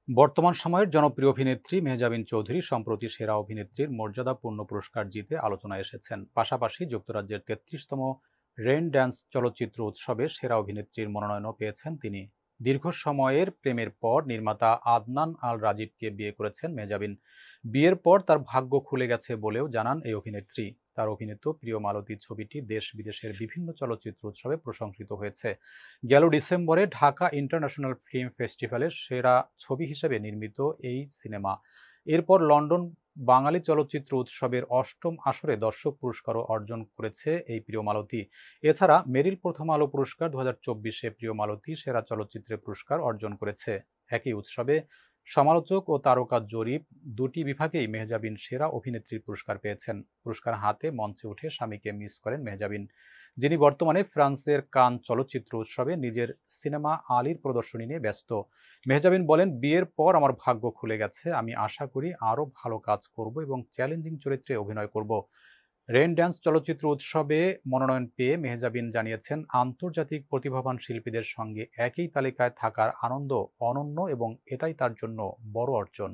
বর্তমান সময়ের জনপ্রিয় অভিনেত্রী মেহজাবিন চৌধুরী সম্প্রতি সেরা অভিনেত্রীর মর্যাদাপূর্ণ পুরস্কার জিতে আলোচনায় এসেছেন। পাশাপাশি যুক্তরাজ্যের ৩৩তম রেইন ড্যান্স চলচ্চিত্র উৎসবে সেরা অভিনেত্রীর মনোনয়নও পেয়েছেন তিনি। দীর্ঘ সময়ের প্রেমের পর নির্মাতা আদনান আল রাজীবকে বিয়ে করেছেন মেহজাবিন। বিয়ের পর তার ভাগ্য খুলে গেছে বলেও জানান এই অভিনেত্রী। তার অভিনীত প্রিয় মালতী ছবিটি দেশ বিদেশের বিভিন্ন চলচ্চিত্র উৎসবে প্রশংসিত হয়েছে। গেল ডিসেম্বরে ঢাকা ইন্টারন্যাশনাল ফিল্ম ফেস্টিভ্যালের সেরা ছবি হিসেবে নির্মিত এই সিনেমা এরপর লন্ডন বাঙালি চলচ্চিত্র উৎসবের অষ্টম আসরে দর্শক পুরস্কারও অর্জন করেছে এই প্রিয় মালতী। এছাড়া মেরিল প্রথম আলো পুরস্কার ২০২৪-এ প্রিয় মালতী সেরা চলচ্চিত্রের পুরস্কার অর্জন করেছে। একই উৎসবে সমালোচক ও তারকা জরিপ দুটি বিভাগেই মেহজাবিন সেরা অভিনেত্রীর পুরস্কার পেয়েছেন। পুরস্কার হাতে মঞ্চে উঠে স্বামীকে মিস করেন মেহজাবিন, যিনি বর্তমানে ফ্রান্সের কান চলচ্চিত্র উৎসবে নিজের সিনেমা আলীর প্রদর্শনী নিয়ে ব্যস্ত। মেহজাবিন বলেন, বিয়ের পর আমার ভাগ্য খুলে গেছে। আমি আশা করি আরও ভালো কাজ করব এবং চ্যালেঞ্জিং চরিত্রে অভিনয় করব। রেইন ড্যান্স চলচ্চিত্র উৎসবে মনোনয়ন পেয়ে মেহজাবিন জানিয়েছেন, আন্তর্জাতিক প্রতিভাবান শিল্পীদের সঙ্গে একই তালিকায় থাকার আনন্দ অনন্য এবং এটাই তার জন্য বড় অর্জন।